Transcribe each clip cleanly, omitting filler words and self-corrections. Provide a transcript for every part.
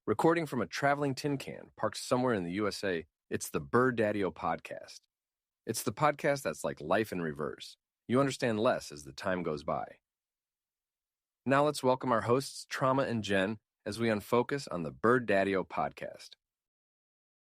Recording from a traveling tin can parked somewhere in the USA, it's the Bird Daddy-O podcast. It's the podcast that's like life in reverse. You understand less as the time goes by. Now let's welcome our hosts, Trauma and Jen, as we unfocus on the Bird Daddy-O podcast.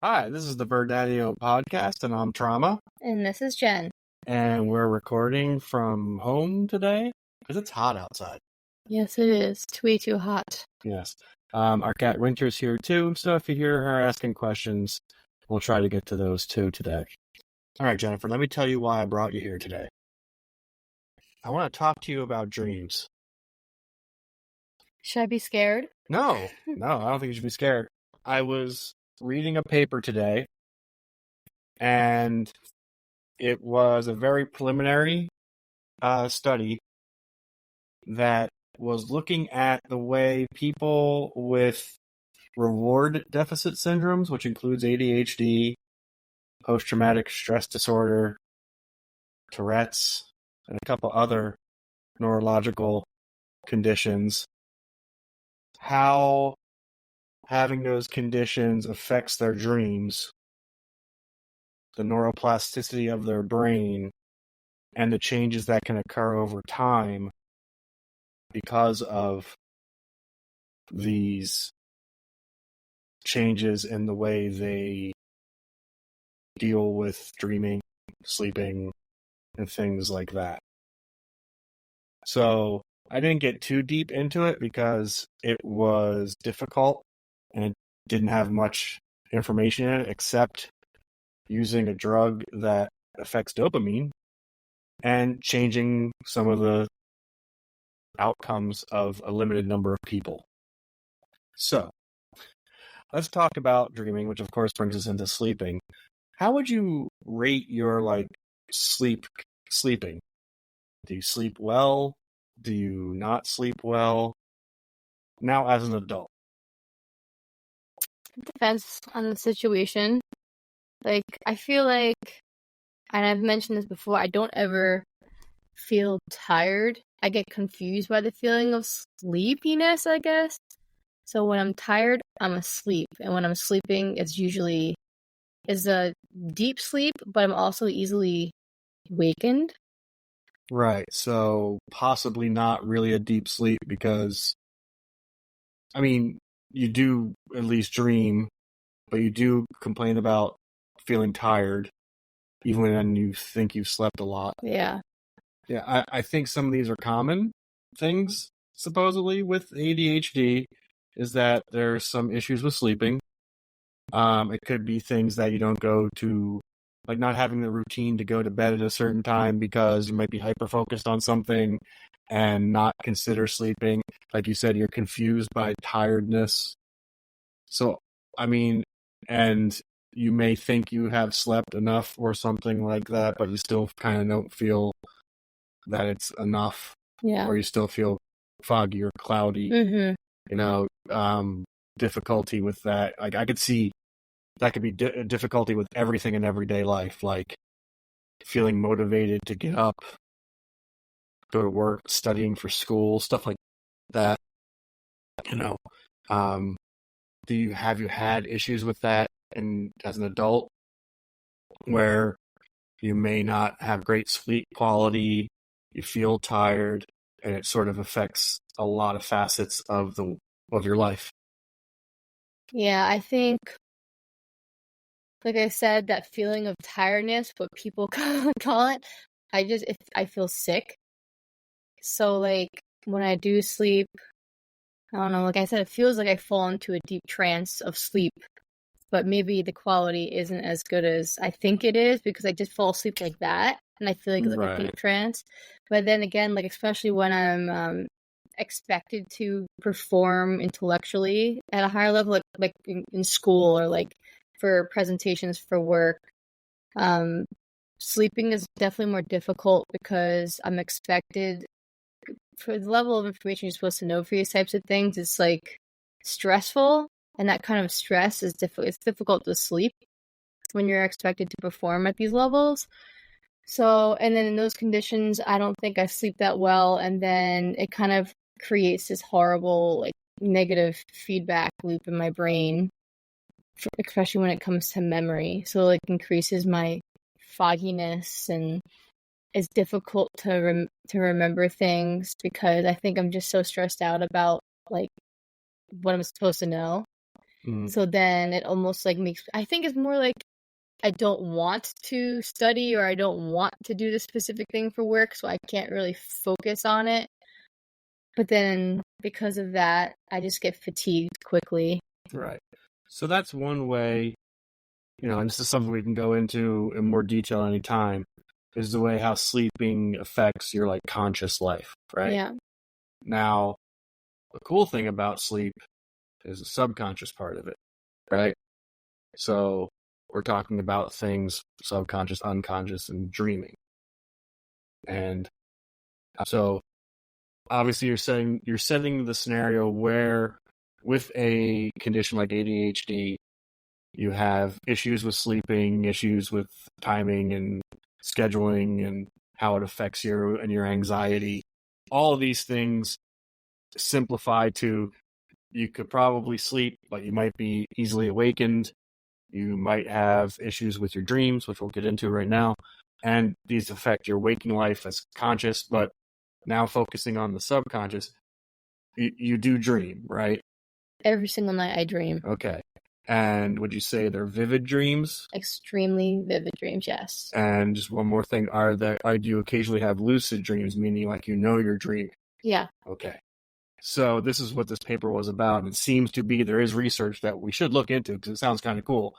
Hi, this is the Bird Daddy-O podcast, and I'm Trauma. And this is Jen. And we're recording from home today because it's hot outside. Yes, it is. It's way too hot. Yes. Our cat Winter's here too, so if you hear her asking questions, we'll try to get to those too today. All right, Jennifer, let me tell you why I brought you here today. I want to talk to you about dreams. Should I be scared? No, I don't think you should be scared. I was reading a paper today, and it was a very preliminary study that was looking at the way people with reward deficit syndromes, which includes ADHD, post-traumatic stress disorder, Tourette's, and a couple other neurological conditions, how having those conditions affects their dreams, the neuroplasticity of their brain, and the changes that can occur over time because of these changes in the way they deal with dreaming, sleeping, and things like that. So I didn't get too deep into it because it was difficult and it didn't have much information in it except using a drug that affects dopamine and changing some of the outcomes of a limited number of people. So, let's talk about dreaming, which of course brings us into sleeping. How would you rate your sleeping? Do you sleep well? Do you not sleep well? Now as an adult. It depends on the situation. I feel like, and I've mentioned this before, I don't ever feel tired. I get confused by the feeling of sleepiness, I guess. So when I'm tired, I'm asleep. And when I'm sleeping, it's a deep sleep, but I'm also easily wakened. Right. So possibly not really a deep sleep because, you do at least dream, but you do complain about feeling tired even when you think you've slept a lot. Yeah. Yeah, I think some of these are common things, supposedly, with ADHD, is that there's some issues with sleeping. It could be things that you don't go to, like not having the routine to go to bed at a certain time because you might be hyper-focused on something and not consider sleeping. Like you said, you're confused by tiredness. So, and you may think you have slept enough or something like that, but you still kind of don't feel that it's enough, or you still feel foggy or cloudy. Difficulty with that. Like I could see that could be difficulty with everything in everyday life, like feeling motivated to get up, go to work, studying for school, stuff like that. Have you had issues with that as an adult, where you may not have great sleep quality? You feel tired, and it sort of affects a lot of facets of your life. Yeah, I think, like I said, that feeling of tiredness, what people call it, I feel sick. So, when I do sleep, I don't know, like I said, it feels like I fall into a deep trance of sleep, but maybe the quality isn't as good as I think it is because I just fall asleep like that. And I feel like it's like a deep trance. But then again, especially when I'm expected to perform intellectually at a higher level, like in school or for presentations for work, sleeping is definitely more difficult because I'm expected, for the level of information you're supposed to know for these types of things, it's stressful. And that kind of stress is it's difficult to sleep when you're expected to perform at these levels. So, and then in those conditions, I don't think I sleep that well. And then it kind of creates this horrible negative feedback loop in my brain, especially when it comes to memory. So like increases my fogginess, and it's difficult to remember things because I think I'm just so stressed out about like what I'm supposed to know. So then it almost like makes, I think it's more like I don't want to study or I don't want to do this specific thing for work, so I can't really focus on it. But then because of that, I just get fatigued quickly. Right. So that's one way, and this is something we can go into in more detail anytime, is the way how sleeping affects your like conscious life, right? Yeah. Now, the cool thing about sleep is the subconscious part of it, right? So we're talking about things subconscious, unconscious, and dreaming. And so obviously you're setting the scenario where with a condition like ADHD, you have issues with sleeping, issues with timing and scheduling and how it affects you and your anxiety. All of these things simplify to you could probably sleep, but you might be easily awakened. You might have issues with your dreams, which we'll get into right now. And these affect your waking life as conscious, but now focusing on the subconscious, you do dream, right? Every single night I dream. Okay. And would you say they're vivid dreams? Extremely vivid dreams, yes. And just one more thing, do you occasionally have lucid dreams, meaning like you're dreaming? Yeah. Okay. So this is what this paper was about. It seems to be, there is research that we should look into because it sounds kind of cool,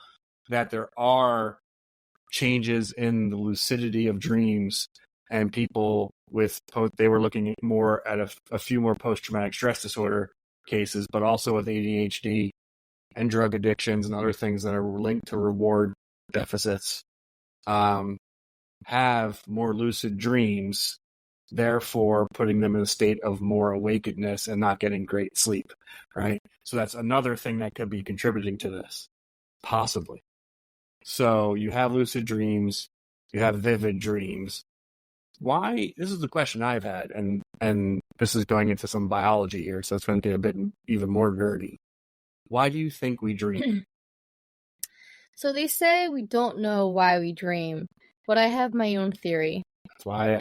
that there are changes in the lucidity of dreams, and people they were looking more at a few more post-traumatic stress disorder cases, but also with ADHD and drug addictions and other things that are linked to reward deficits, have more lucid dreams, therefore putting them in a state of more awakenedness and not getting great sleep, right? So that's another thing that could be contributing to this, possibly. So you have lucid dreams, you have vivid dreams. Why? This is the question I've had, and this is going into some biology here, so it's going to get a bit even more nerdy. Why do you think we dream? So they say we don't know why we dream, but I have my own theory. That's why.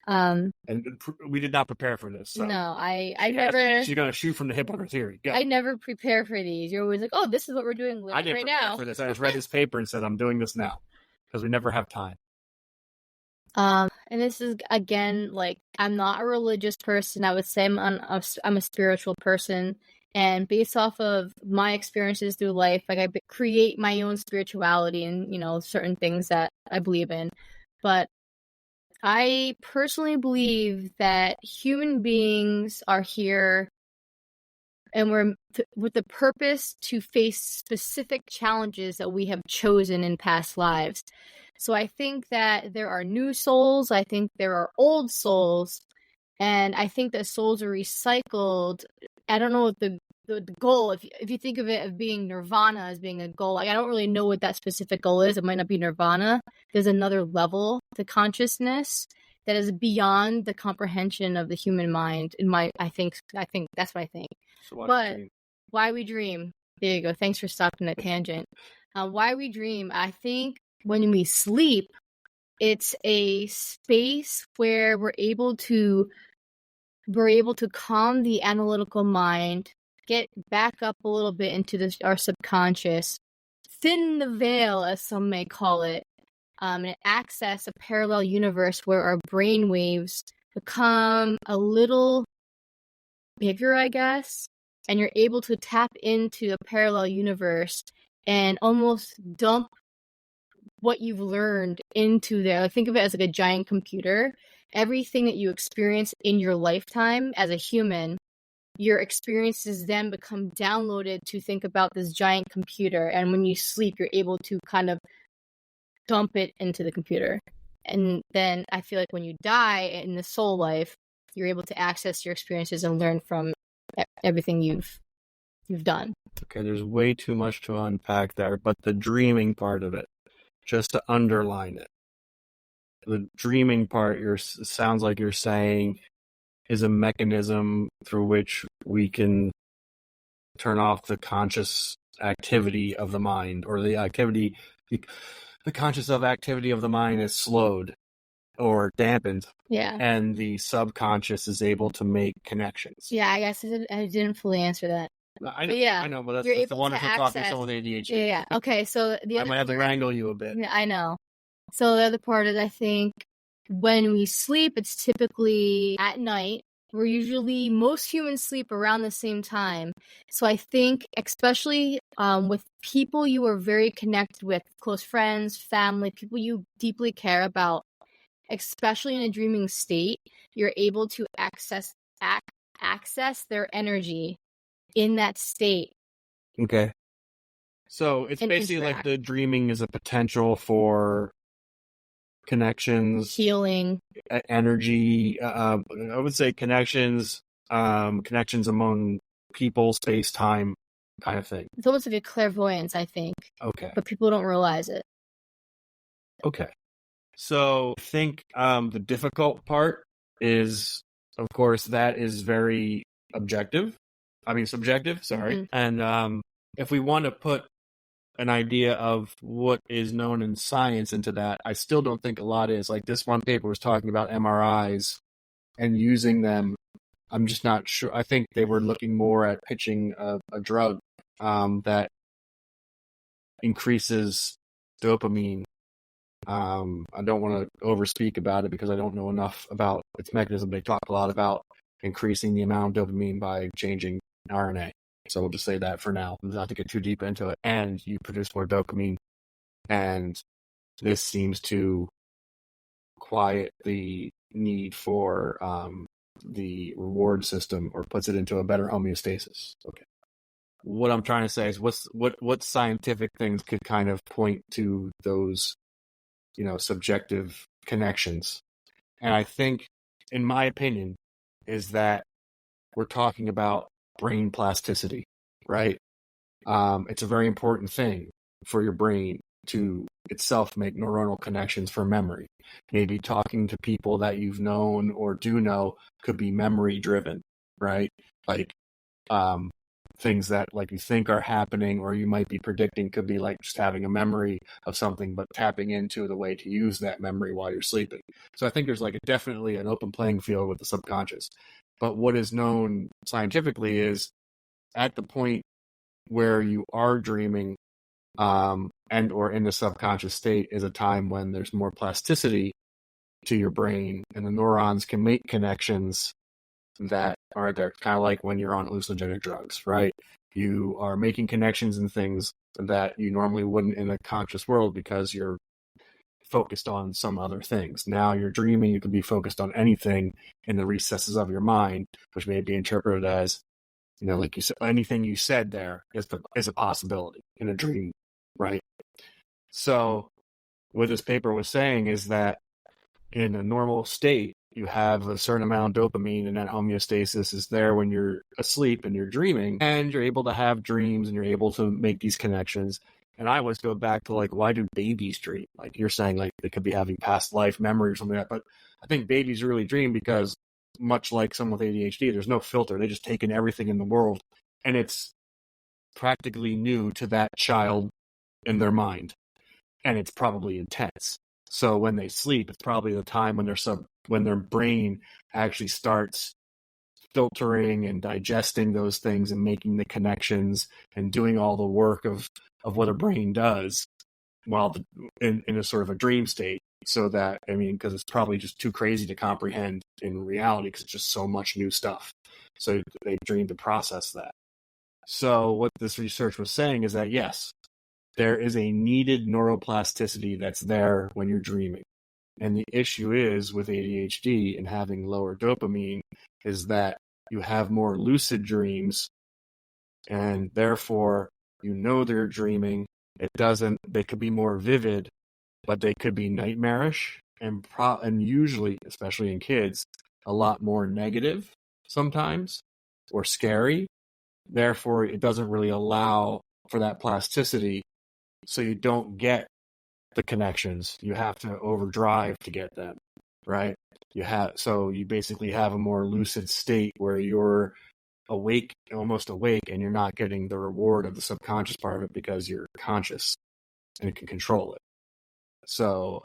And we did not prepare for this. So. No, I never. She's gonna shoot from the hip on her theory. Go. I never prepare for these. You're always like, "Oh, this is what we're doing I didn't right prepare now." for this. I just read this paper and said, "I'm doing this now," because we never have time. And this is again like I'm not a religious person. I would say I'm a spiritual person, and based off of my experiences through life, like I create my own spirituality and certain things that I believe in, but I personally believe that human beings are here and we're with the purpose to face specific challenges that we have chosen in past lives. So I think that there are new souls, I think there are old souls, and I think that souls are recycled. I don't know what the goal, if you think of it of being nirvana as being a goal, like I don't really know what that specific goal is. It might not be nirvana. There's another level to consciousness that is beyond the comprehension of the human mind. I think that's what I think. So but why we dream? There you go. Thanks for stopping that tangent. Why we dream? I think when we sleep, it's a space where we're able to calm the analytical mind, get back up a little bit into our subconscious, thin the veil, as some may call it, and access a parallel universe where our brain waves become a little bigger, I guess, and you're able to tap into a parallel universe and almost dump what you've learned into there. Think of it as like a giant computer. Everything that you experience in your lifetime as a human, your experiences then become downloaded to think about this giant computer. And when you sleep, you're able to kind of dump it into the computer. And then I feel like when you die in the soul life, you're able to access your experiences and learn from everything you've done. Okay, there's way too much to unpack there, but the dreaming part of it, just to underline it, the dreaming part sounds like you're saying is a mechanism through which we can turn off the conscious activity of the mind, or the conscious activity of the mind is slowed or dampened, Yeah. and the subconscious is able to make connections. Yeah, I guess I didn't fully answer that. I yeah, know, but you're that's the able to wonderful talking to access. someone with ADHD. Yeah. Okay. So the I other might have to part, wrangle you a bit. yeah, I know. So the other part is, I think when we sleep, it's typically at night. Most humans sleep around the same time. So I think, especially with people you are very connected with, close friends, family, people you deeply care about, especially in a dreaming state, you're able to access their energy in that state. Okay. So it's And basically like interact. the dreaming is a potential for connections, Healing. energy. I would say connections among people, space, time, kind of thing. It's almost like a clairvoyance, I think. Okay. But people don't realize it. Okay. So I think the difficult part is, of course, that is very subjective. Sorry. And if we want to put an idea of what is known in science into that, I still don't think a lot is. Like, this one paper was talking about MRIs and using them. I'm just not sure. I think they were looking more at pitching a drug that increases dopamine. I don't want to overspeak about it because I don't know enough about its mechanism. They talk a lot about increasing the amount of dopamine by changing RNA. So we'll just say that for now, not to get too deep into it. And you produce more dopamine, and this seems to quiet the need for the reward system, or puts it into a better homeostasis. Okay. What I'm trying to say is, what scientific things could kind of point to those, subjective connections? And I think, in my opinion, is that we're talking about brain plasticity, right? It's a very important thing for your brain to itself make neuronal connections for memory. Maybe talking to people that you've known or do know could be memory driven, right? Like things that, like, you think are happening or you might be predicting could be like just having a memory of something, but tapping into the way to use that memory while you're sleeping. So I think there's definitely an open playing field with the subconscious. But what is known scientifically is, at the point where you are dreaming and or in the subconscious state, is a time when there's more plasticity to your brain, and the neurons can make connections that are there, kind of like when you're on hallucinogenic drugs, right? You are making connections and things that you normally wouldn't in a conscious world because you're focused on some other things. Now you're dreaming, you could be focused on anything in the recesses of your mind, which may be interpreted as, like you said, anything you said there is a possibility in a dream, right? So what this paper was saying is that in a normal state, you have a certain amount of dopamine, and that homeostasis is there when you're asleep and you're dreaming, and you're able to have dreams and you're able to make these connections. And I always go back to, why do babies dream? Like you're saying, they could be having past life memory or something like that. But I think babies really dream because, much like someone with ADHD, there's no filter. They just take in everything in the world, and it's practically new to that child in their mind, and it's probably intense. So when they sleep, it's probably the time when their brain actually starts filtering and digesting those things and making the connections and doing all the work of what a brain does while in a sort of a dream state. So that, because it's probably just too crazy to comprehend in reality because it's just so much new stuff. So they dream to process that. So what this research was saying is that, yes, there is a needed neuroplasticity that's there when you're dreaming. And the issue is with ADHD and having lower dopamine is that you have more lucid dreams, and therefore they're dreaming. They could be more vivid, but they could be nightmarish and usually, especially in kids, a lot more negative sometimes or scary. Therefore, it doesn't really allow for that plasticity. So you don't get the connections. You have to overdrive to get them, right? So you basically have a more lucid state where you're almost awake, and you're not getting the reward of the subconscious part of it because you're conscious and can control it. So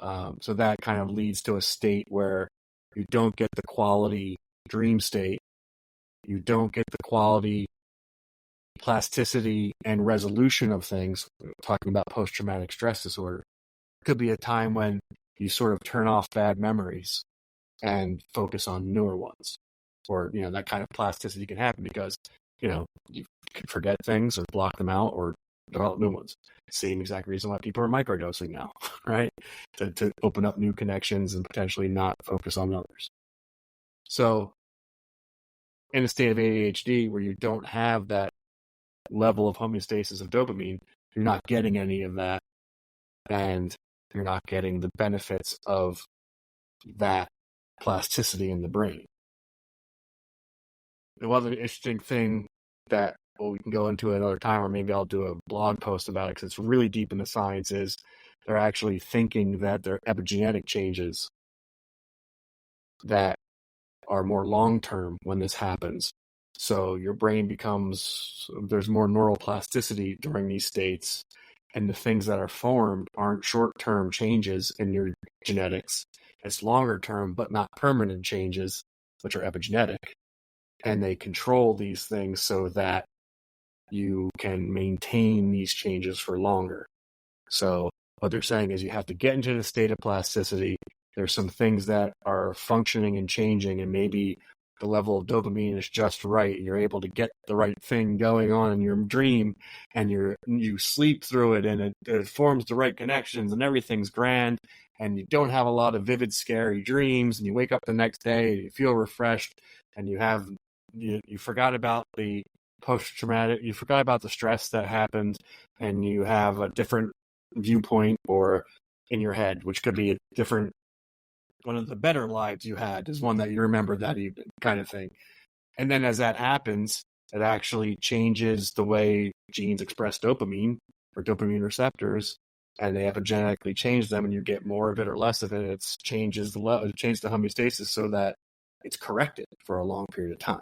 that kind of leads to a state where you don't get the quality dream state, you don't get the quality plasticity and resolution of things. Talking about post-traumatic stress disorder, it could be a time when you sort of turn off bad memories and focus on newer ones, or that kind of plasticity can happen because you can forget things or block them out or develop new ones. Same exact reason why people are microdosing now, right? To open up new connections and potentially not focus on others. So in a state of ADHD where you don't have that level of homeostasis of dopamine, you're not getting any of that, and you're not getting the benefits of that plasticity in the brain. The other interesting thing that we can go into another time, or maybe I'll do a blog post about it because it's really deep in the science, is they're actually thinking that there are epigenetic changes that are more long-term when this happens. So your brain there's more neuroplasticity during these states, and the things that are formed aren't short-term changes in your genetics. It's longer-term, but not permanent changes, which are epigenetic. And they control these things so that you can maintain these changes for longer. So what they're saying is you have to get into the state of plasticity. There's some things that are functioning and changing, and maybe the level of dopamine is just right. You're able to get the right thing going on in your dream, and you sleep through it, and it forms the right connections, and everything's grand, and you don't have a lot of vivid, scary dreams, and you wake up the next day, and you feel refreshed, and you forgot about the post-traumatic, you forgot about the stress that happened, and you have a different viewpoint or in your head, which could be a different, one of the better lives you had is one that you remember that evening, kind of thing. And then as that happens, it actually changes the way genes express dopamine or dopamine receptors, and they epigenetically change them, and you get more of it or less of it. It changes the homeostasis so that it's corrected for a long period of time.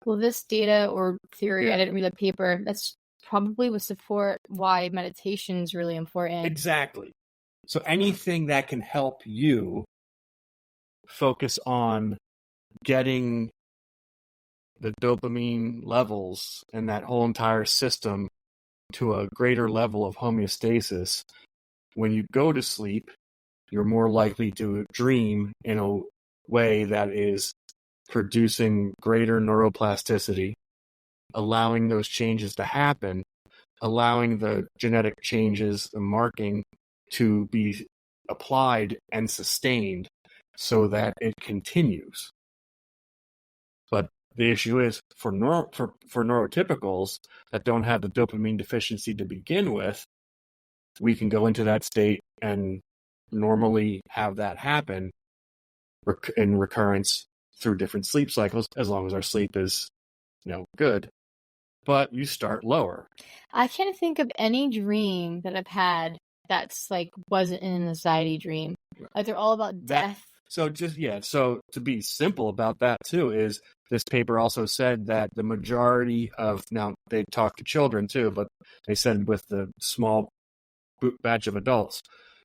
Well, this data or theory, I didn't read the paper, that's probably would support why meditation is really important. Exactly. So anything that can help you focus on getting the dopamine levels and that whole entire system to a greater level of homeostasis, when you go to sleep, you're more likely to dream in a way that is producing greater neuroplasticity, allowing those changes to happen, allowing the genetic changes, the marking to be applied and sustained so that it continues. But the issue is for neurotypicals that don't have the dopamine deficiency to begin with, we can go into that state and normally have that happen in recurrence through different sleep cycles, as long as our sleep is, good. But you start lower. I can't think of any dream that I've had that's wasn't an anxiety dream. They're all about death. So to be simple about that too, is this paper also said that the majority of, now they talk to children too, but they said with the small batch of adults,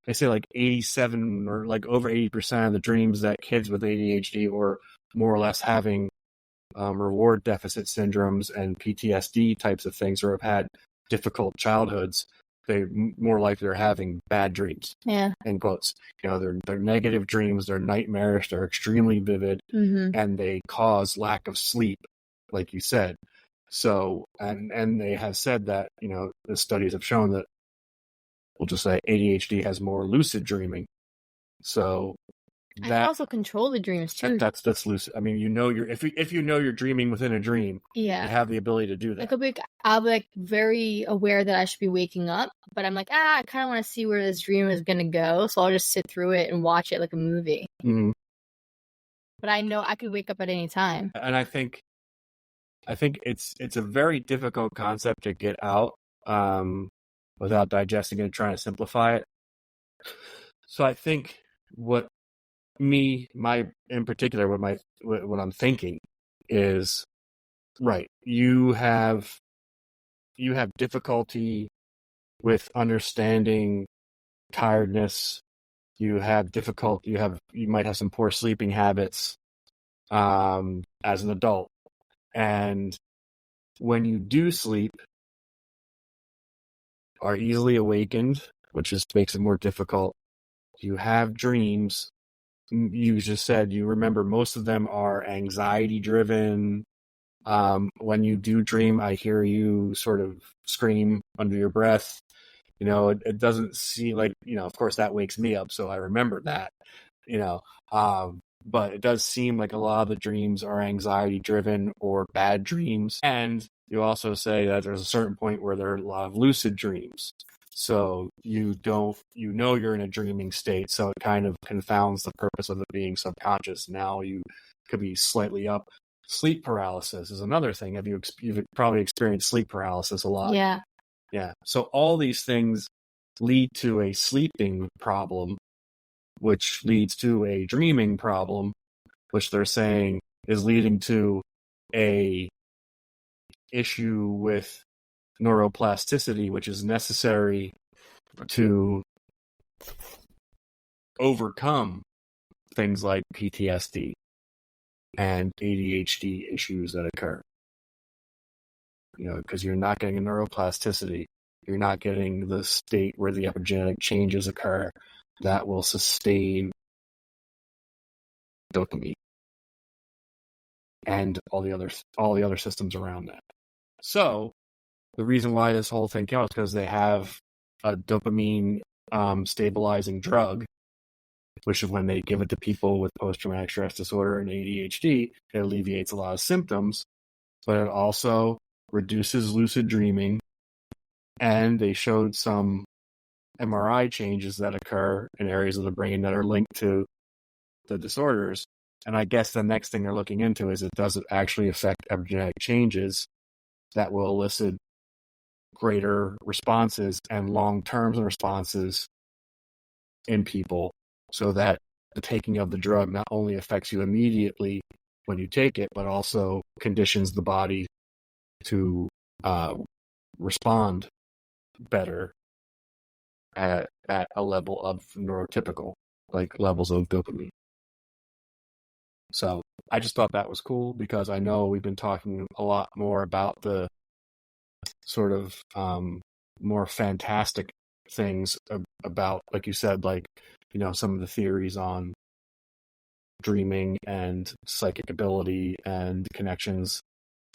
they say 87 or over 80% of the dreams that kids with ADHD or more or less having reward deficit syndromes and PTSD types of things, or have had difficult childhoods, they more likely are having bad dreams. Yeah. In quotes. They're negative dreams, they're nightmarish, they're extremely vivid, and they cause lack of sleep, like you said. So, and they have said that, the studies have shown that, we'll just say ADHD has more lucid dreaming. So I can also control the dreams too. That's lucid. I mean, if you know you're dreaming within a dream, you have the ability to do that. I'll be very aware that I should be waking up, but I'm I kind of want to see where this dream is gonna go, so I'll just sit through it and watch it like a movie. Mm-hmm. But I know I could wake up at any time. And I think it's a very difficult concept to get out without digesting it and trying to simplify it. So I think what I'm thinking is right. You have difficulty with understanding tiredness. You might have some poor sleeping habits as an adult. And when you do sleep, are easily awakened, which just makes it more difficult. You have dreams. You just said you remember most of them are anxiety driven. When you do dream, I hear you sort of scream under your breath. It doesn't seem like, of course that wakes me up, so I remember that, you know, but it does seem like a lot of the dreams are anxiety driven or bad dreams. And you also say that there's a certain point where there are a lot of lucid dreams. So you're in a dreaming state. So it kind of confounds the purpose of it being subconscious. Now you could be slightly up. Sleep paralysis is another thing. You've probably experienced sleep paralysis a lot. Yeah. Yeah. So all these things lead to a sleeping problem, which leads to a dreaming problem, which they're saying is leading to a issue with neuroplasticity, which is necessary to overcome things like PTSD and ADHD issues that occur. Because you're not getting a neuroplasticity, you're not getting the state where the epigenetic changes occur that will sustain dopamine and all the other systems around that. So the reason why this whole thing counts is because they have a dopamine stabilizing drug, which is when they give it to people with post-traumatic stress disorder and ADHD, it alleviates a lot of symptoms, but it also reduces lucid dreaming. And they showed some MRI changes that occur in areas of the brain that are linked to the disorders. And I guess the next thing they're looking into is does it actually affect epigenetic changes that will elicit greater responses and long-term responses in people, so that the taking of the drug not only affects you immediately when you take it, but also conditions the body to respond better at a level of neurotypical, like levels of dopamine. So I just thought that was cool, because I know we've been talking a lot more about the sort of more fantastic things about, like you said, like, some of the theories on dreaming and psychic ability and connections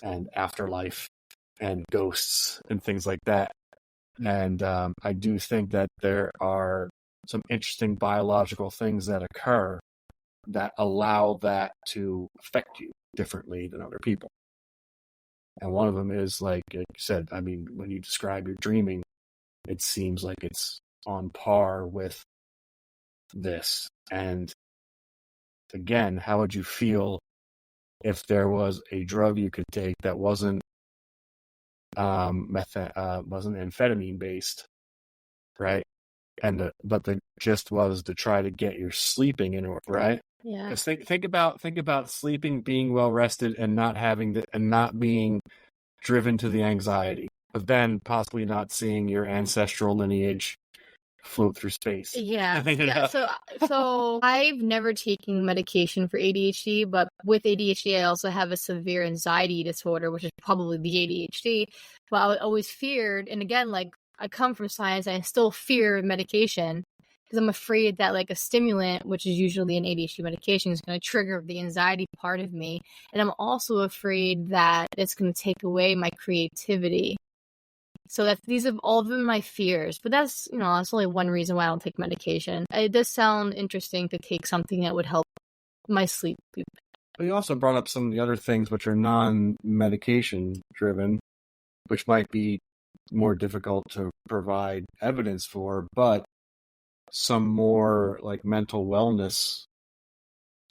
and afterlife and ghosts and things like that. And I do think that there are some interesting biological things that occur that allow that to affect you differently than other people. And one of them is, like you said, I mean, when you describe your dreaming, it seems like it's on par with this. And again, how would you feel if there was a drug you could take that wasn't amphetamine based, right? But the gist was to try to get your sleeping in order, right? Yeah. Because think about sleeping, being well rested, and not being driven to the anxiety, but then possibly not seeing your ancestral lineage float through space. Yeah. So I've never taken medication for ADHD, but with ADHD, I also have a severe anxiety disorder, which is probably the ADHD. But I always feared, and again, like, I come from science, I still fear medication because I'm afraid that, like, a stimulant, which is usually an ADHD medication, is going to trigger the anxiety part of me. And I'm also afraid that it's going to take away my creativity. So these have all been my fears, but that's only one reason why I don't take medication. It does sound interesting to take something that would help my sleep. But you also brought up some of the other things which are non-medication driven, which might be more difficult to provide evidence for, but some more like mental wellness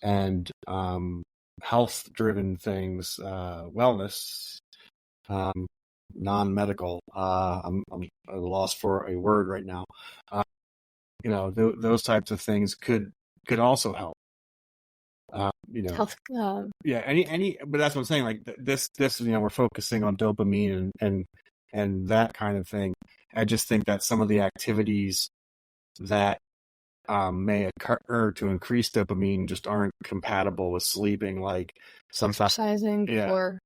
and health driven things, wellness, non-medical. I'm at a loss for a word right now. Those types of things could also help. Health. Yeah, but that's what I'm saying. Like this, we're focusing on dopamine and that kind of thing. I just think that some of the activities that may occur to increase dopamine just aren't compatible with sleeping. Like some exercising before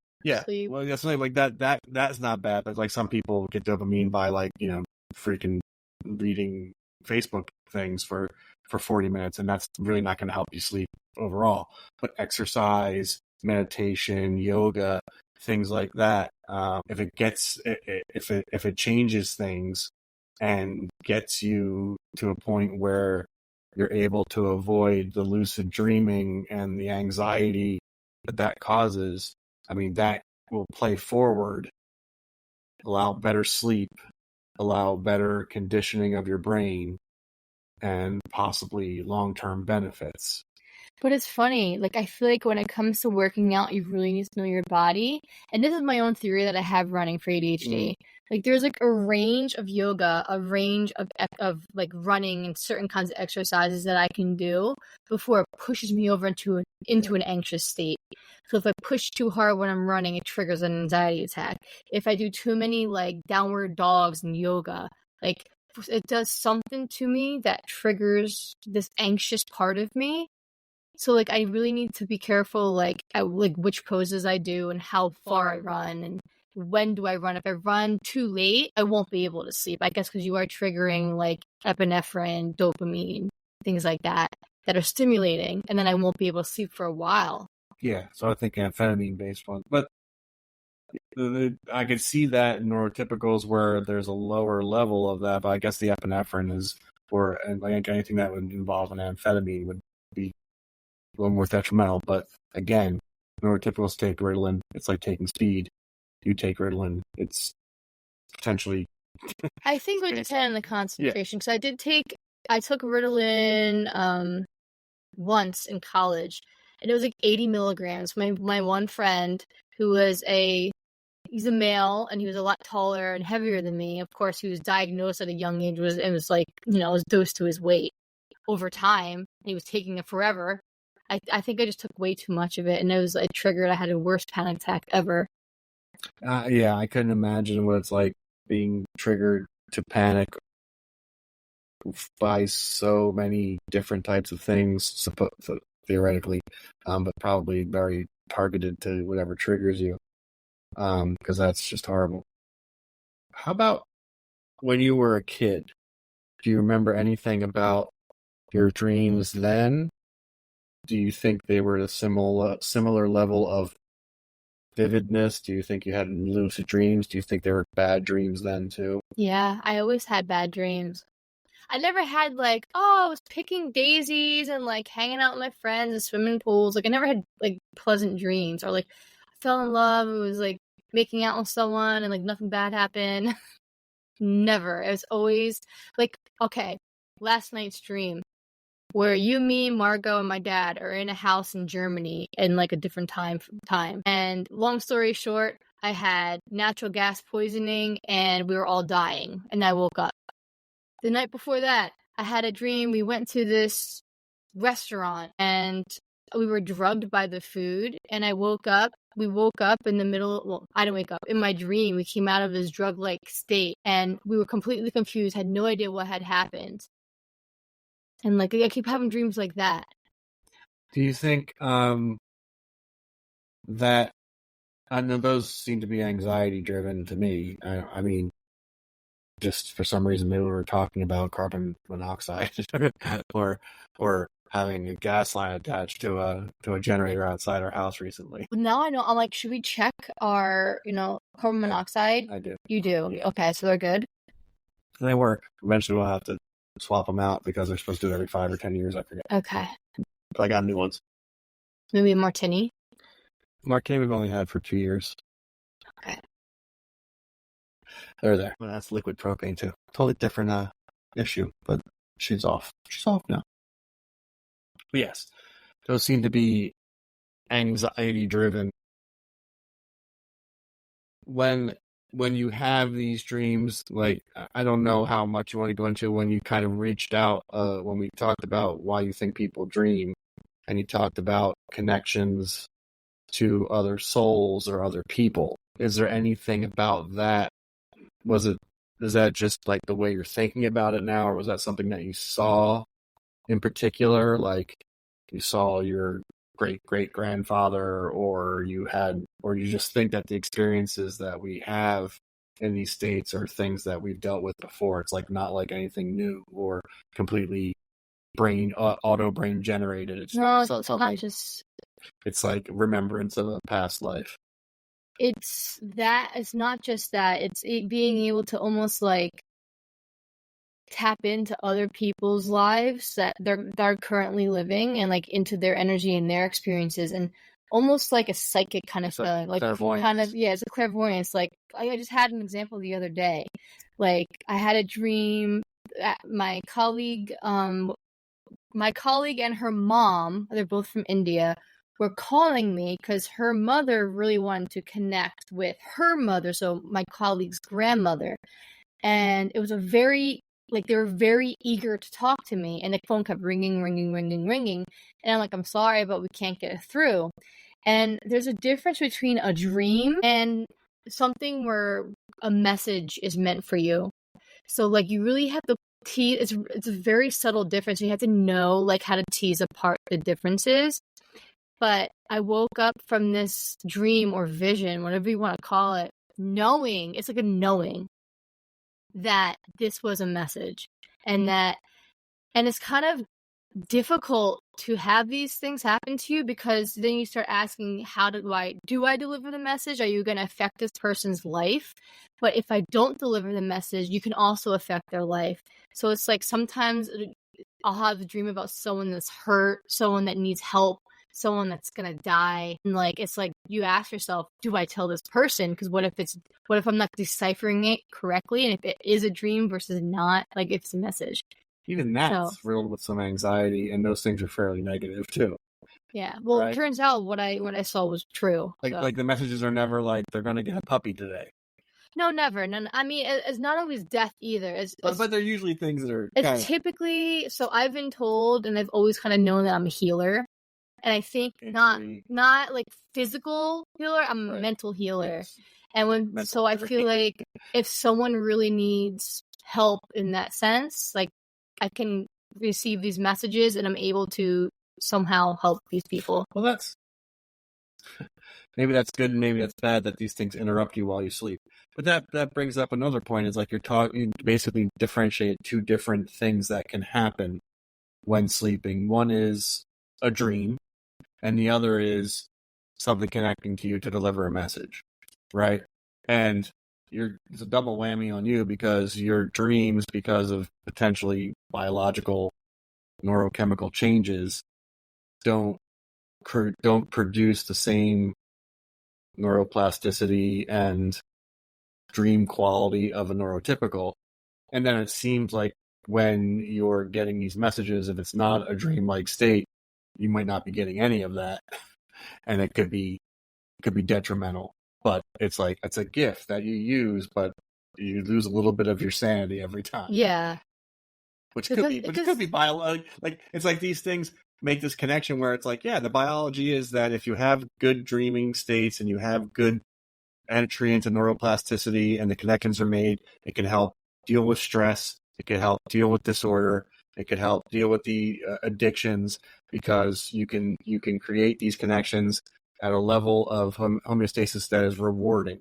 sleep. Well, that's something like that's not bad. But like some people get dopamine by like freaking reading Facebook things for 40 minutes, and that's really not going to help you sleep overall. But exercise, meditation, yoga, things like that, if it changes things and gets you to a point where you're able to avoid the lucid dreaming and the anxiety that causes, I mean, that will play forward, allow better sleep, allow better conditioning of your brain, and possibly long-term benefits. But it's funny, like I feel like when it comes to working out, you really need to know your body. And this is my own theory that I have running for ADHD. Like there's like a range of yoga, a range of like running and certain kinds of exercises that I can do before it pushes me over into an anxious state. So if I push too hard when I'm running, it triggers an anxiety attack. If I do too many like downward dogs in yoga, like it does something to me that triggers this anxious part of me. So like I really need to be careful like which poses I do and how far I run and when do I run. If I run too late, I won't be able to sleep. I guess because you are triggering like epinephrine, dopamine, things like that are stimulating, and then I won't be able to sleep for a while. Yeah, so I think amphetamine-based one. But I could see that in neurotypicals where there's a lower level of that, but I guess the epinephrine is, and like anything that would involve an amphetamine would be a little more detrimental. But again, neurotypicals take Ritalin. It's like taking speed. You take Ritalin, it's potentially... I think it would depend on the concentration, because I took Ritalin once in college, and it was like 80 milligrams. My one friend, who was he's a male, and he was a lot taller and heavier than me. Of course, he was diagnosed at a young age, and was like, was dosed to his weight over time. He was taking it forever. I think I just took way too much of it, and it triggered. I had the worst panic attack ever. Yeah, I couldn't imagine what it's like being triggered to panic by so many different types of things, theoretically, but probably very targeted to whatever triggers you, because that's just horrible. How about when you were a kid? Do you remember anything about your dreams then? Do you think they were a similar level of vividness? Do you think you had lucid dreams? Do you think there were bad dreams then too? Yeah, I always had bad dreams. I never had like, I was picking daisies and like hanging out with my friends in swimming pools. Like I never had like pleasant dreams, or like I fell in love and was like making out with someone and like nothing bad happened. Never. It was always like, okay, last night's dream where you, me, Margot, and my dad are in a house in Germany in like a different time. And long story short, I had natural gas poisoning and we were all dying, and I woke up. The night before that, I had a dream. We went to this restaurant and we were drugged by the food, and I woke up. We woke up in the middle. Well, I didn't wake up. In my dream, we came out of this drug-like state, and we were completely confused, had no idea what had happened. And like I keep having dreams like that. Do you think that, I know those seem to be anxiety driven to me. I mean, just for some reason, maybe we were talking about carbon monoxide or having a gas line attached to a generator outside our house recently. Now I know. I'm like, should we check our, carbon monoxide? I do. You do? Yeah. Okay, so they're good? They work. Eventually we'll have to swap them out because they're supposed to do it every 5 or 10 years. I forget. Okay. But I got new ones. Maybe a martini? Martini we've only had for 2 years. Okay. They're there. Well, that's liquid propane too. Totally different issue, but she's off. She's off now. But yes, those seem to be anxiety driven. When you have these dreams, like, I don't know how much you want to go into when you kind of reached out, when we talked about why you think people dream and you talked about connections to other souls or other people. Is there anything about that? Is that just like the way you're thinking about it now, or was that something that you saw in particular? Like you saw your great-great-grandfather, or you just think that the experiences that we have in these states are things that we've dealt with before. It's like not like anything new or completely auto brain generated. It's like remembrance of a past life. It's not just that. It's being able to almost like tap into other people's lives that they're currently living, and like into their energy and their experiences, and almost like a psychic kind of feeling, like clairvoyance. It's a clairvoyance. Like I just had an example the other day. Like I had a dream that my colleague and her mom, they're both from India, were calling me because her mother really wanted to connect with her mother, so my colleague's grandmother, and it was they were very eager to talk to me, and the phone kept ringing, and I'm like, I'm sorry, but we can't get it through. And there's a difference between a dream and something where a message is meant for you. So like you really have to tease. It's a very subtle difference. You have to know like how to tease apart the differences. But I woke up from this dream or vision, whatever you want to call it, knowing, it's like a knowing that this was a message, and it's kind of difficult to have these things happen to you, because then you start asking, how do I deliver the message? Are you going to affect this person's life? But if I don't deliver the message, you can also affect their life. So it's like sometimes I'll have a dream about someone that's hurt, someone that needs help, someone that's gonna die, and like it's like you ask yourself, do I tell this person? Because what if I'm not deciphering it correctly, and if it is a dream versus not, like if it's a message. Even that's riddled with some anxiety, and those things are fairly negative too. Yeah, well, right? It turns out what I saw was true. Like the messages are never like they're gonna get a puppy today. No, never. No, I mean, it's not always death either. But they're usually things that are. It's typically, so I've been told, and I've always kind of known that I'm a healer. And I think not like physical healer, I'm a mental healer. Yes. And I feel like if someone really needs help in that sense, like I can receive these messages and I'm able to somehow help these people. Well, maybe that's good and maybe that's bad that these things interrupt you while you sleep. But that brings up another point, is like you basically differentiate two different things that can happen when sleeping. One is a dream, and the other is something connecting to you to deliver a message, right? And it's a double whammy on you, because your dreams, because of potentially biological neurochemical changes, don't produce the same neuroplasticity and dream quality of a neurotypical. And then it seems like when you're getting these messages, if it's not a dreamlike state, you might not be getting any of that, and it could be detrimental. But it's like it's a gift that you use, but you lose a little bit of your sanity every time. Yeah, which could be biological. Like it's like these things make this connection where it's like, yeah, the biology is that if you have good dreaming states and you have good entry into neuroplasticity and the connections are made, it can help deal with stress. It can help deal with disorder. It could help deal with the addictions, because you can create these connections at a level of homeostasis that is rewarding,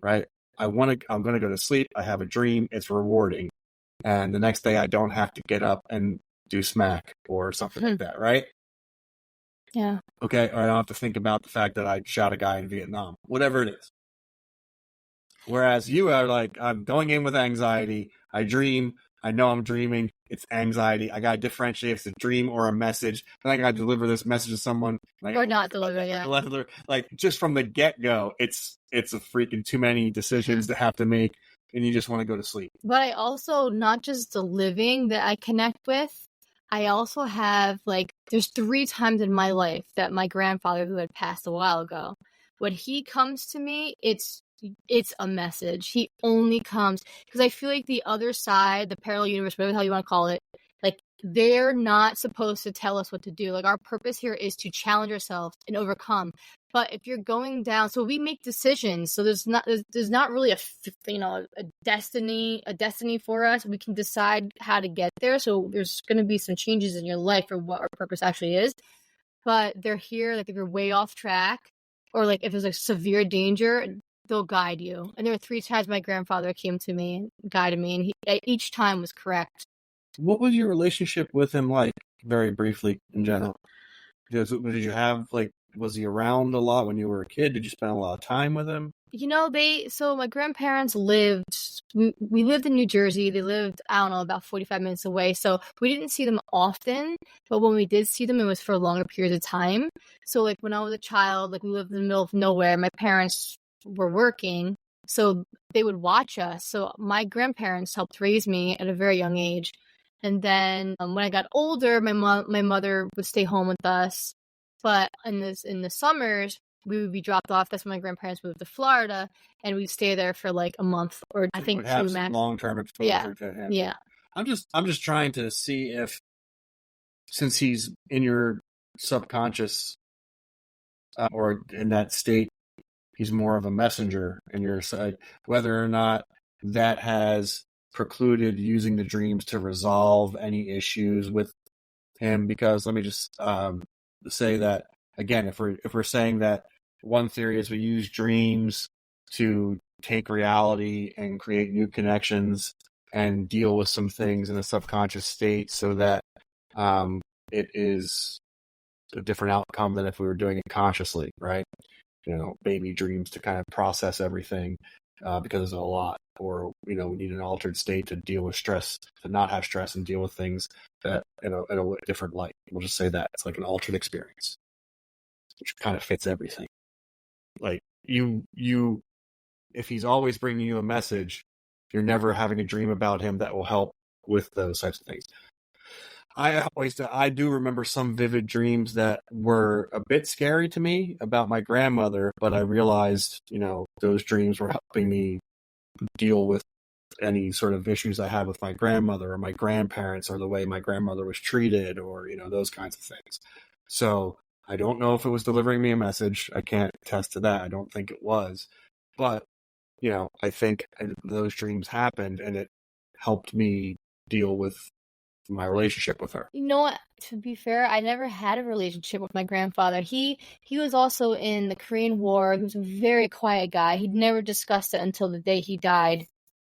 right? I'm going to go to sleep. I have a dream. It's rewarding. And the next day I don't have to get up and do smack or something like that, right? Yeah. Okay. Or I don't have to think about the fact that I shot a guy in Vietnam, whatever it is. Whereas you are like, I'm going in with anxiety. I dream. I know I'm dreaming. It's anxiety. I got to differentiate if it's a dream or a message. And I got to deliver this message to someone. Or not deliver, yeah. Like, just from the get-go, it's a freaking too many decisions to have to make, and you just want to go to sleep. But I also, not just the living that I connect with, I also have, like, there's 3 times in my life that my grandfather, who had passed a while ago, when he comes to me, it's a message. He only comes because I feel like the other side, the parallel universe, whatever the hell you want to call it, Like, they're not supposed to tell us what to do. Like, our purpose here is to challenge ourselves and overcome. But if you're going down, so we make decisions. So there's not really a destiny for us. We can decide how to get there. So there's going to be some changes in your life for what our purpose actually is. But they're here, like, if you're way off track, or like if there's like severe danger, they'll guide you. And there were 3 times my grandfather came to me and guided me, and he each time was correct. What was your relationship with him like, very briefly, in general? Did you have, like, was he around a lot when you were a kid? Did you spend a lot of time with him? So my grandparents lived, we lived in New Jersey. They lived, I don't know, about 45 minutes away. So we didn't see them often, but when we did see them, it was for longer periods of time. So like when I was a child, like we lived in the middle of nowhere. My parents were working, so they would watch us. So my grandparents helped raise me at a very young age. And then when I got older, my mother would stay home with us. But in the summers, we would be dropped off. That's when my grandparents moved to Florida, and we'd stay there for like a month, or I think 2 max. Long-term exposure to him. Yeah. I'm just trying to see if, since he's in your subconscious, or in that state, he's more of a messenger in your side, whether or not that has precluded using the dreams to resolve any issues with him. Because let me just say that again, if we're saying that one theory is we use dreams to take reality and create new connections and deal with some things in a subconscious state, so that it is a different outcome than if we were doing it consciously, right? Baby dreams to kind of process everything, because there's a lot, or we need an altered state to deal with stress, to not have stress and deal with things that in a different light. We'll just say that it's like an altered experience, which kind of fits everything. Like you, if he's always bringing you a message, you're never having a dream about him that will help with those types of things. I do remember some vivid dreams that were a bit scary to me about my grandmother, but I realized, those dreams were helping me deal with any sort of issues I had with my grandmother or my grandparents, or the way my grandmother was treated, or, those kinds of things. So I don't know if it was delivering me a message. I can't attest to that. I don't think it was. But, I think those dreams happened, and it helped me deal with my relationship with her. You know what? To be fair, I never had a relationship with my grandfather. He was also in the Korean War. He was a very quiet guy. He'd never discussed it until the day he died.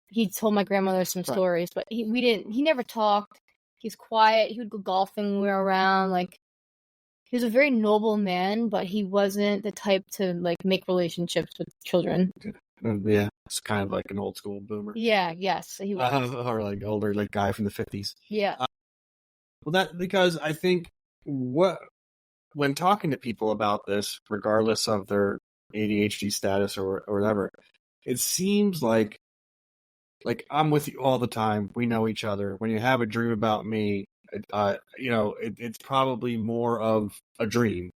He told my grandmother some stories, but he never talked. He's quiet. He would go golfing when we were around. Like, he was a very noble man, but he wasn't the type to like make relationships with children. Yeah, it's kind of like an old school boomer. Yeah, yes, he was. Or like older, like guy from the 50s. Yeah. Well, that, because I think when talking to people about this, regardless of their ADHD status or whatever, it seems like I'm with you all the time. We know each other. When you have a dream about me, it's probably more of a dream.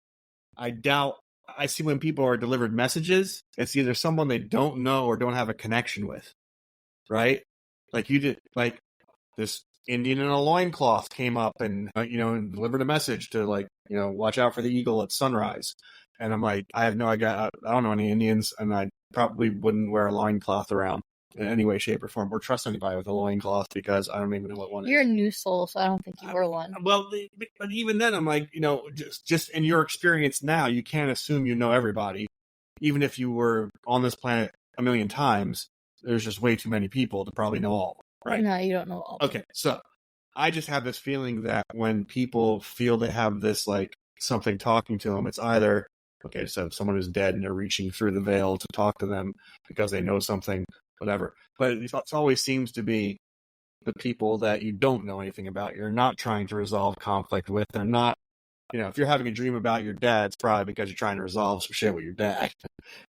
I see when people are delivered messages, it's either someone they don't know or don't have a connection with, right? Like you did, like this Indian in a loincloth came up and, and delivered a message to, watch out for the eagle at sunrise. And I'm like, I don't know any Indians, and I probably wouldn't wear a loincloth around in any way, shape, or form, or trust anybody with a loincloth, because I don't even know what one You're is. a new soul, so I don't think you were one. Well, but even then, I'm like, just in your experience now, you can't assume you know everybody. Even if you were on this planet a million times, there's just way too many people to probably know all, right? No, you don't know all. Okay, so I just have this feeling that when people feel they have this, like, something talking to them, it's either, okay, so someone who's dead and they're reaching through the veil to talk to them because they know something, whatever. But it always seems to be the people that you don't know anything about. You're not trying to resolve conflict with. They're not, if you're having a dream about your dad, it's probably because you're trying to resolve some shit with your dad.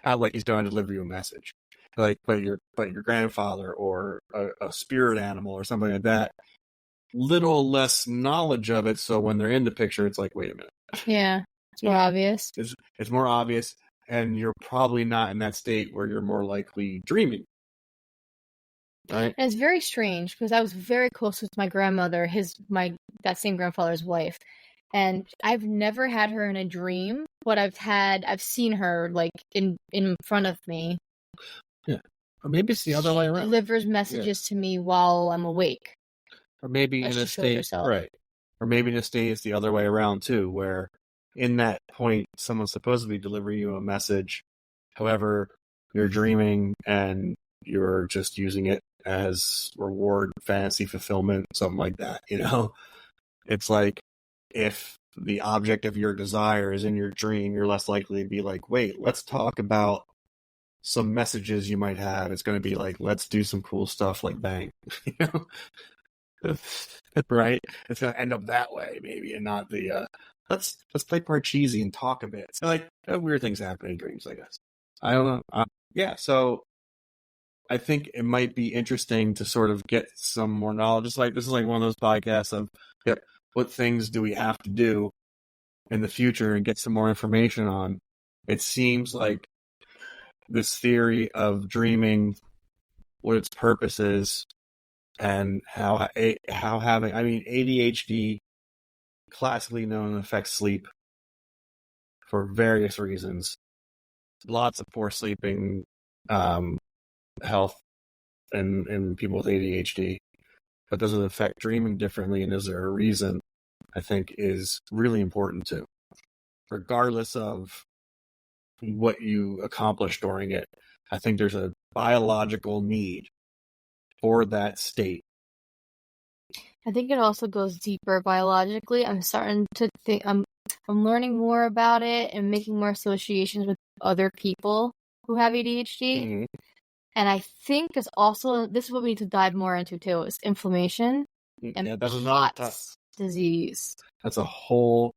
Not like he's trying to deliver you a message. But your grandfather, or a spirit animal or something like that, little less knowledge of it. So when they're in the picture, it's like, wait a minute. Yeah, it's more obvious. It's more obvious, and you're probably not in that state where you're more likely dreaming. right? And it's very strange because I was very close with my grandmother, that same grandfather's wife. And I've never had her in a dream, but I've seen her like in front of me. Yeah. Or maybe it's the other way She around. delivers messages to me while I'm awake. Or maybe Like in she a showed state, herself. right? Or maybe in a state it's the other way around too, where in that point someone's supposedly delivering you a message. However, you're dreaming and you're just using it as reward, fantasy fulfillment, something like that. You know, it's like if the object of your desire is in your dream, you're less likely to be like, wait, let's talk about some messages you might have. It's going to be like, let's do some cool stuff like bang. You know? Right? It's going to end up that way, maybe, and not the let's play Parcheesi and talk a bit. So, like, weird things happen in dreams, I guess. I don't know. Yeah, so I think it might be interesting to sort of get some more knowledge. Just like this is like one of those podcasts of, yep, what things do we have to do in the future and get some more information on. It seems like this theory of dreaming, what its purpose is, and how having, I mean, ADHD, classically known, affects sleep for various reasons. Lots of poor sleeping, health, and people with ADHD. But does it affect dreaming differently, and is there a reason? I think is really important too, regardless of what you accomplish during it. I think there's a biological need for that state. I think it also goes deeper biologically. I'm starting to think I'm learning more about it and making more associations with other people who have ADHD. Mm-hmm. And I think it's also, this is what we need to dive more into too, is inflammation and that's POTS disease. That's a whole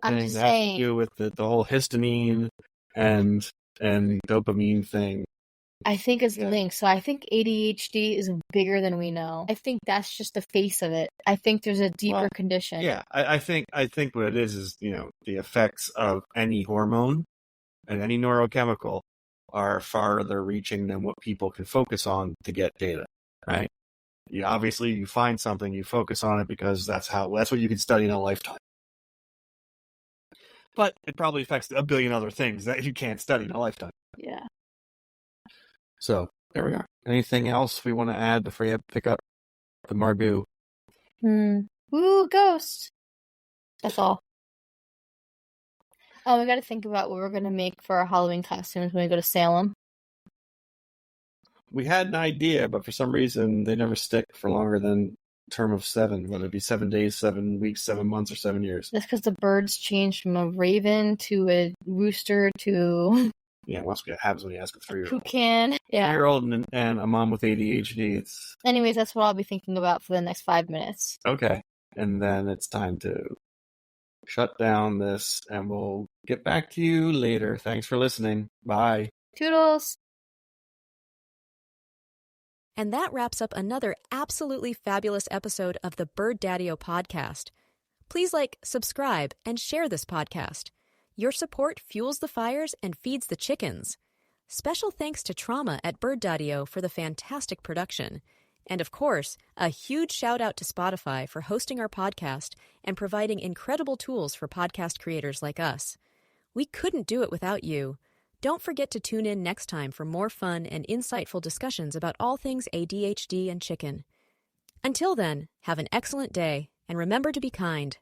thing. I'm just that has saying. to do with the whole histamine and dopamine thing. I think it's linked. So I think ADHD is bigger than we know. I think that's just the face of it. I think there's a deeper condition. Yeah, I think what it is the effects of any hormone and any neurochemical are farther reaching than what people can focus on to get data, right? You find something, you focus on it because that's what you can study in a lifetime. But it probably affects a billion other things that you can't study in a lifetime. Yeah. So there we are. Anything else we want to add before you pick up the Margoo? Ooh, ghost. That's all. Oh, we got to think about what we're going to make for our Halloween costumes when we go to Salem. We had an idea, but for some reason they never stick for longer than a term of 7, whether it be 7 days, 7 weeks, 7 months, or 7 years. That's because the birds changed from a raven to a rooster to... Yeah, what happens when you ask a 3-year-old? Toucan. Yeah. 3-year-old and a mom with ADHD. Anyways, that's what I'll be thinking about for the next 5 minutes. Okay. And then it's time to shut down this, and we'll get back to you later. Thanks for listening. Bye. Toodles. And that wraps up another absolutely fabulous episode of the Bird Daddy-O podcast. Please subscribe, and share this podcast. Your support fuels the fires and feeds the chickens. Special thanks to Trauma at Bird Daddy-O for the fantastic production. And of course, a huge shout out to Spotify for hosting our podcast and providing incredible tools for podcast creators like us. We couldn't do it without you. Don't forget to tune in next time for more fun and insightful discussions about all things ADHD and chicken. Until then, have an excellent day, and remember to be kind.